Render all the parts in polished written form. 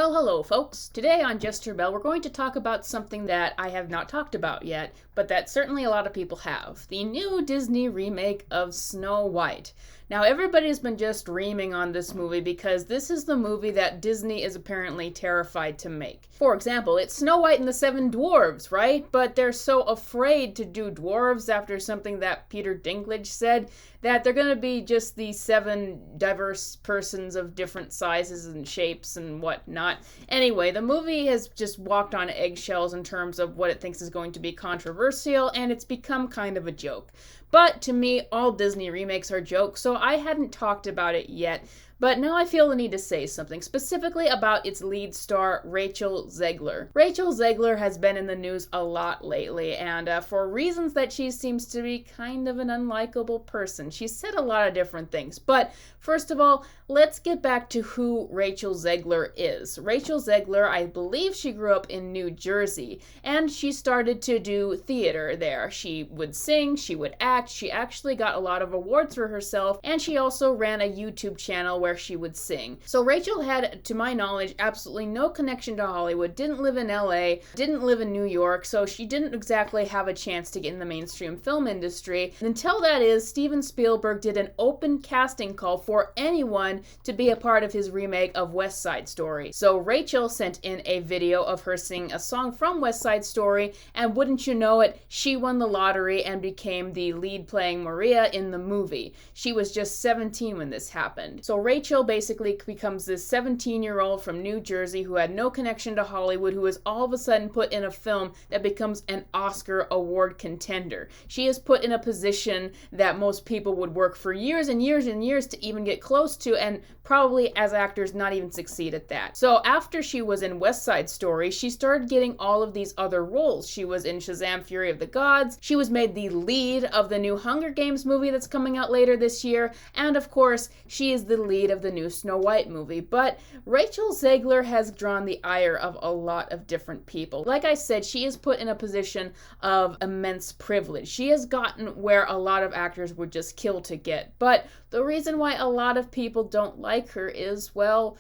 Well, hello folks. Today on JesterBell, we're going to talk about something that I have not talked about yet, but that certainly a lot of people have. The new Disney remake of Snow White. Now, everybody's been just reaming on this movie because this is the movie that Disney is apparently terrified to make. For example, it's Snow White and the Seven Dwarves, right? But they're so afraid to do dwarves after something that Peter Dinklage said that they're going to be just these seven diverse persons of different sizes and shapes and whatnot. Anyway, the movie has just walked on eggshells in terms of what it thinks is going to be controversial, and it's become kind of a joke. But to me, all Disney remakes are jokes, so I hadn't talked about it yet. But now I feel the need to say something, specifically about its lead star, Rachel Zegler. Rachel Zegler has been in the news a lot lately, and for reasons that she seems to be kind of an unlikable person. She's said a lot of different things, but first of all, let's get back to who Rachel Zegler is. Rachel Zegler, I believe she grew up in New Jersey, and she started to do theater there. She would sing, she would act, she actually got a lot of awards for herself, and she also ran a YouTube channel where she would sing. So Rachel had, to my knowledge, absolutely no connection to Hollywood, didn't live in LA, didn't live in New York, so she didn't exactly have a chance to get in the mainstream film industry. Until that is, Steven Spielberg did an open casting call for anyone to be a part of his remake of West Side Story. So Rachel sent in a video of her singing a song from West Side Story, and wouldn't you know it, she won the lottery and became the lead playing Maria in the movie. She was just 17 when this happened. So Rachel basically becomes this 17-year-old from New Jersey who had no connection to Hollywood, who is all of a sudden put in a film that becomes an Oscar award contender. She is put in a position that most people would work for years and years and years to even get close to, and probably as actors not even succeed at that. So after she was in West Side Story, she started getting all of these other roles. She was in Shazam! Fury of the Gods, she was made the lead of the new Hunger Games movie that's coming out later this year, and of course, she is the lead of the new Snow White movie. But Rachel Zegler has drawn the ire of a lot of different people. Like I said, she is put in a position of immense privilege. She has gotten where a lot of actors would just kill to get. But the reason why a lot of people don't like her is, well,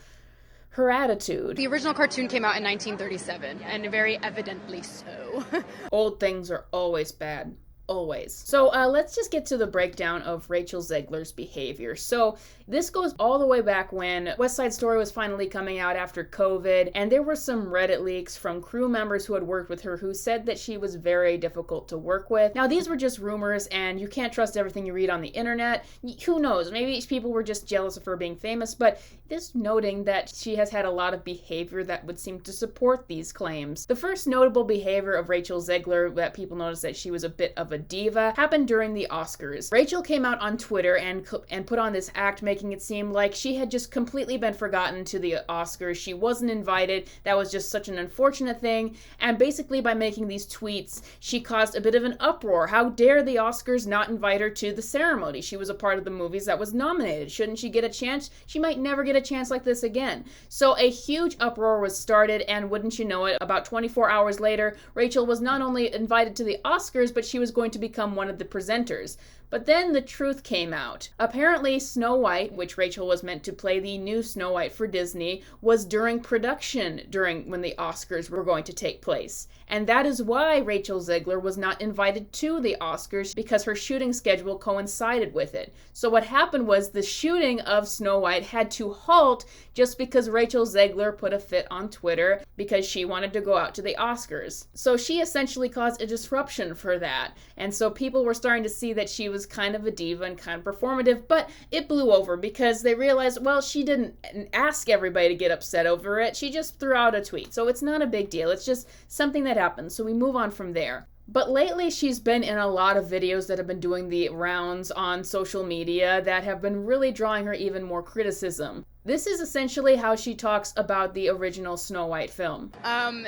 her attitude. The original cartoon came out in 1937, and very evidently so. Old things are always bad. Always. So let's just get to the breakdown of Rachel Zegler's behavior. So this goes all the way back when West Side Story was finally coming out after COVID, and there were some Reddit leaks from crew members who had worked with her who said that she was very difficult to work with. Now, these were just rumors, and you can't trust everything you read on the internet. Who knows? Maybe people were just jealous of her being famous, but this noting that she has had a lot of behavior that would seem to support these claims. The first notable behavior of Rachel Zegler that people noticed that she was a bit of a diva happened during the Oscars. Rachel came out on Twitter and put on this act making it seem like she had just completely been forgotten to the Oscars. She wasn't invited. That was just such an unfortunate thing. And basically by making these tweets, she caused a bit of an uproar. How dare the Oscars not invite her to the ceremony? She was a part of the movies that was nominated. Shouldn't she get a chance? She might never get a chance like this again. So a huge uproar was started, and wouldn't you know it, about 24 hours later, Rachel was not only invited to the Oscars, but she was going to become one of the presenters. But then the truth came out. Apparently, Snow White, which Rachel was meant to play the new Snow White for Disney, was during production when the Oscars were going to take place. And that is why Rachel Zegler was not invited to the Oscars, because her shooting schedule coincided with it. So what happened was the shooting of Snow White had to halt just because Rachel Zegler put a fit on Twitter because she wanted to go out to the Oscars. So she essentially caused a disruption for that. And so people were starting to see that she was kind of a diva and kind of performative, but it blew over because they realized, well, she didn't ask everybody to get upset over it. She just threw out a tweet. So it's not a big deal. It's just something that happened. So we move on from there. But lately, she's been in a lot of videos that have been doing the rounds on social media that have been really drawing her even more criticism. This is essentially how she talks about the original Snow White film.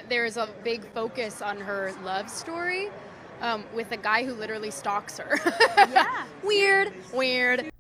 There's a big focus on her love story with a guy who literally stalks her. Yeah. Weird.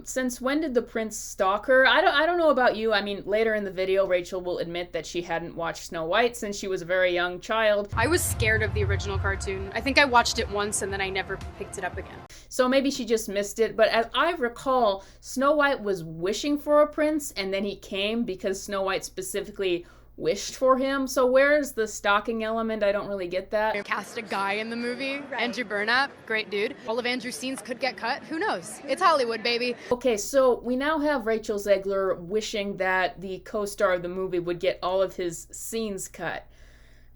Since when did the prince stalk her? I don't know about you. I mean, later in the video, Rachel will admit that she hadn't watched Snow White since she was a very young child. I was scared of the original cartoon. I think I watched it once and then I never picked it up again. So maybe she just missed it, but as I recall, Snow White was wishing for a prince, and then he came because Snow White specifically wished for him. So where's the stalking element? I don't really get that. Cast a guy in the movie, right. Andrew Burnap, great dude. All of Andrew's scenes could get cut. Who knows? It's Hollywood, baby. Okay, so we now have Rachel Zegler wishing that the co-star of the movie would get all of his scenes cut.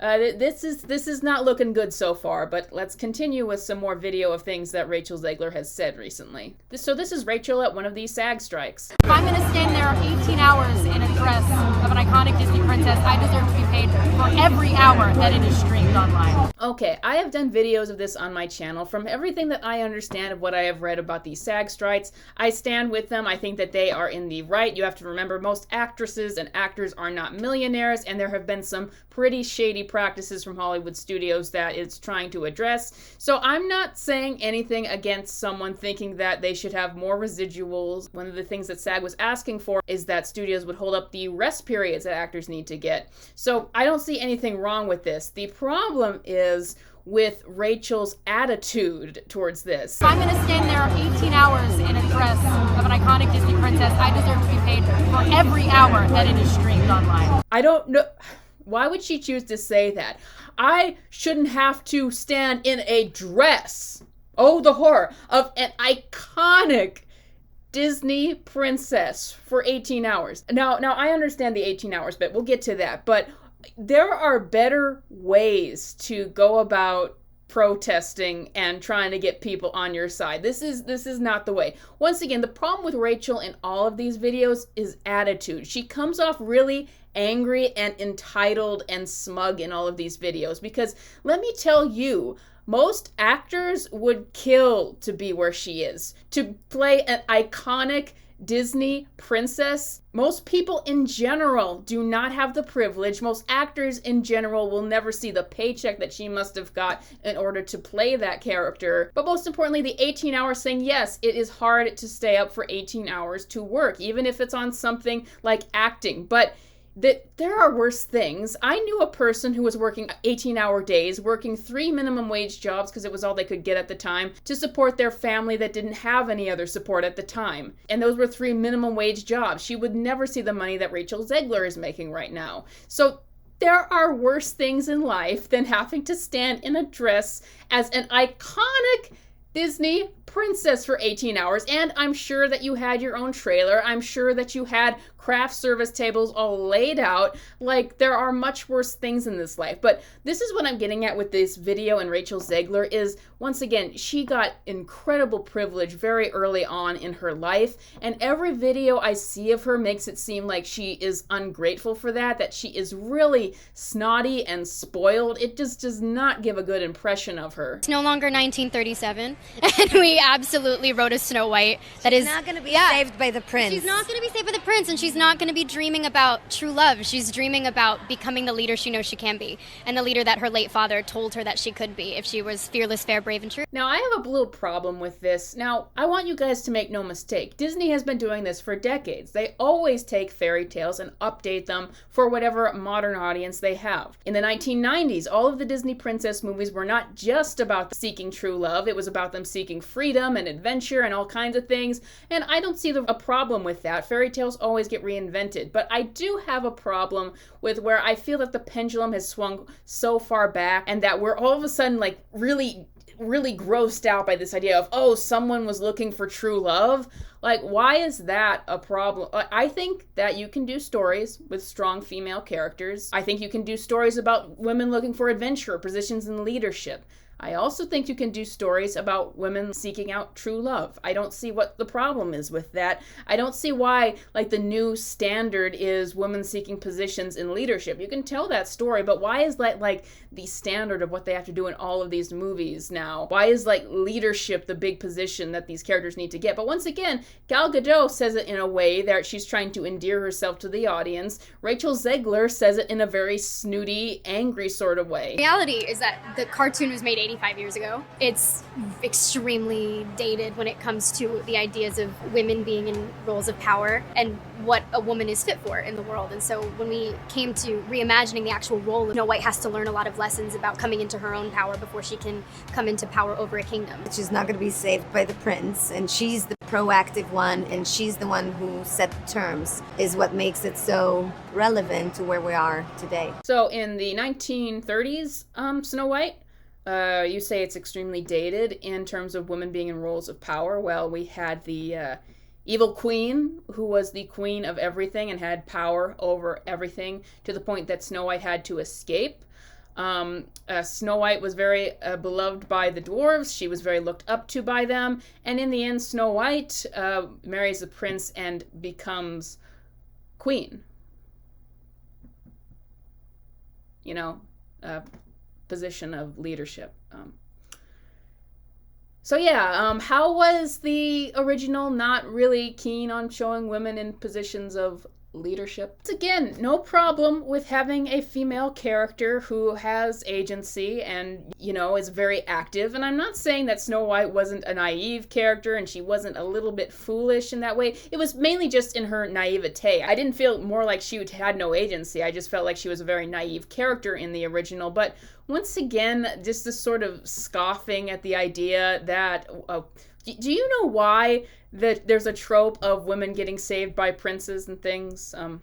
This is not looking good so far, but let's continue with some more video of things that Rachel Zegler has said recently. This is Rachel at one of these SAG strikes. If I'm going to stand there 18 hours in a dress of an iconic Disney princess, I deserve to be paid for every hour that it is streamed online. Okay, I have done videos of this on my channel. From everything that I understand of what I have read about these SAG strikes, I stand with them. I think that they are in the right. You have to remember, most actresses and actors are not millionaires, and there have been some pretty shady practices from Hollywood studios that it's trying to address. So I'm not saying anything against someone thinking that they should have more residuals. One of the things that SAG was asking for is that studios would hold up the rest periods that actors need to get. So I don't see anything wrong with this. The problem is with Rachel's attitude towards this. If I'm going to stand there 18 hours in a dress of an iconic Disney princess, I deserve to be paid for every hour that it is streamed online. I don't know. Why would she choose to say that? I shouldn't have to stand in a dress. Oh, the horror of an iconic Disney princess for 18 hours. Now I understand the 18 hours bit. We'll get to that. But there are better ways to go about protesting and trying to get people on your side. This is not the way. Once again, the problem with Rachel in all of these videos is attitude. She comes off really angry and entitled and smug in all of these videos, because let me tell you, most actors would kill to be where she is, to play an iconic Disney princess. Most people in general do not have the privilege. Most actors in general will never see the paycheck that she must have got in order to play that character. But most importantly, the 18 hours thing, yes, it is hard to stay up for 18 hours to work, even if it's on something like acting. But there are worse things. I knew a person who was working 18-hour days, working 3 minimum wage jobs because it was all they could get at the time, to support their family that didn't have any other support at the time. And those were 3 minimum wage jobs. She would never see the money that Rachel Zegler is making right now. So there are worse things in life than having to stand in a dress as an iconic Disney princess for 18 hours. And I'm sure that you had your own trailer. I'm sure that you had craft service tables all laid out. Like, there are much worse things in this life. But this is what I'm getting at with this video and Rachel Zegler is, once again, she got incredible privilege very early on in her life. And every video I see of her makes it seem like she is ungrateful for that she is really snotty and spoiled. It just does not give a good impression of her. It's no longer 1937, and we absolutely wrote a Snow White that is not going to be saved by the prince. She's not going to be saved by the prince, and she's not going to be dreaming about true love. She's dreaming about becoming the leader she knows she can be, and the leader that her late father told her that she could be if she was fearless, fair, brave, and true. Now, I have a little problem with this. Now, I want you guys to make no mistake. Disney has been doing this for decades. They always take fairy tales and update them for whatever modern audience they have. In the 1990s, all of the Disney princess movies were not just about seeking true love. It was about them seeking freedom and adventure and all kinds of things. And I don't see a problem with that. Fairy tales always get reinvented. But I do have a problem with where I feel that the pendulum has swung so far back and that we're all of a sudden like really grossed out by this idea of, oh, someone was looking for true love. Like, why is that a problem? I think that you can do stories with strong female characters. I think you can do stories about women looking for adventure, positions in leadership. I also think you can do stories about women seeking out true love. I don't see what the problem is with that. I don't see why, like, the new standard is women seeking positions in leadership. You can tell that story, but why is that, like, the standard of what they have to do in all of these movies now? Why is, like, leadership the big position that these characters need to get? But once again, Gal Gadot says it in a way that she's trying to endear herself to the audience. Rachel Zegler says it in a very snooty, angry sort of way. Reality is that the cartoon was made 85 years ago. It's extremely dated when it comes to the ideas of women being in roles of power and what a woman is fit for in the world. And so when we came to reimagining the actual role, Snow White has to learn a lot of lessons about coming into her own power before she can come into power over a kingdom. She's not going to be saved by the prince, and she's the proactive one, and she's the one who set the terms, is what makes it so relevant to where we are today. So in the 1930s, Snow White, you say it's extremely dated in terms of women being in roles of power. Well, we had the evil queen, who was the queen of everything and had power over everything to the point that Snow White had to escape. Snow White was very beloved by the dwarves. She was very looked up to by them. And in the end, Snow White marries the prince and becomes queen. You know, position of leadership. So yeah, how was the original not really keen on showing women in positions of leadership? Again, no problem with having a female character who has agency and, you know, is very active. And I'm not saying that Snow White wasn't a naive character and she wasn't a little bit foolish in that way. It was mainly just in her naivete. I didn't feel more like she had no agency. I just felt like she was a very naive character in the original. But once again, just this sort of scoffing at the idea that, do you know why that there's a trope of women getting saved by princes and things? Do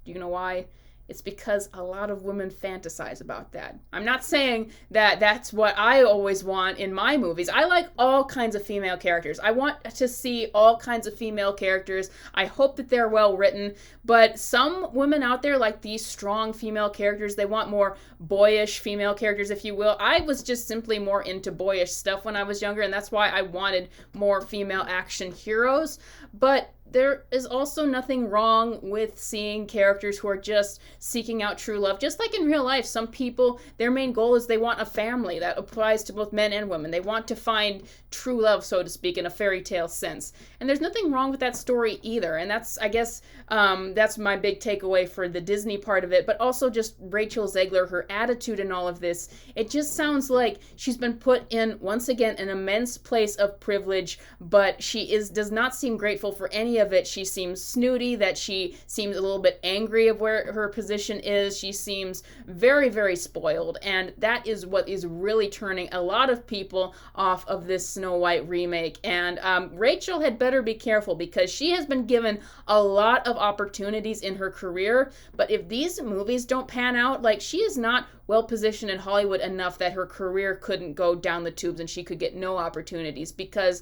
you know why? It's because a lot of women fantasize about that. I'm not saying that that's what I always want in my movies. I like all kinds of female characters. I want to see all kinds of female characters. I hope that they're well written. But some women out there like these strong female characters. They want more boyish female characters, if you will. I was just simply more into boyish stuff when I was younger, and that's why I wanted more female action heroes. But there is also nothing wrong with seeing characters who are just seeking out true love. Just like in real life, some people, their main goal is they want a family. That applies to both men and women. They want to find true love, so to speak, in a fairy tale sense. And there's nothing wrong with that story either. And that's, I guess, that's my big takeaway for the Disney part of it. But also just Rachel Zegler, her attitude in all of this. It just sounds like she's been put in, once again, an immense place of privilege, but she does not seem grateful for any of it. She seems snooty, that she seems a little bit angry of where her position is. She seems very, very spoiled, and that is what is really turning a lot of people off of this Snow White remake. And Rachel had better be careful, because she has been given a lot of opportunities in her career, but if these movies don't pan out, like, she is not well positioned in Hollywood enough that her career couldn't go down the tubes and she could get no opportunities. Because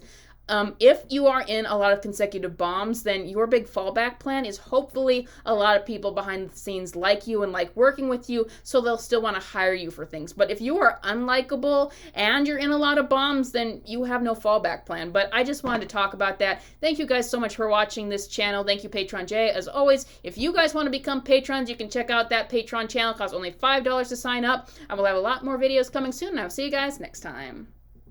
if you are in a lot of consecutive bombs, then your big fallback plan is hopefully a lot of people behind the scenes like you and like working with you, so they'll still want to hire you for things. But if you are unlikable and you're in a lot of bombs, then you have no fallback plan. But I just wanted to talk about that. Thank you guys so much for watching this channel. Thank you, Patron Jay. As always, if you guys want to become patrons, you can check out that Patreon channel. It costs only $5 to sign up. I will have a lot more videos coming soon, and I'll see you guys next time.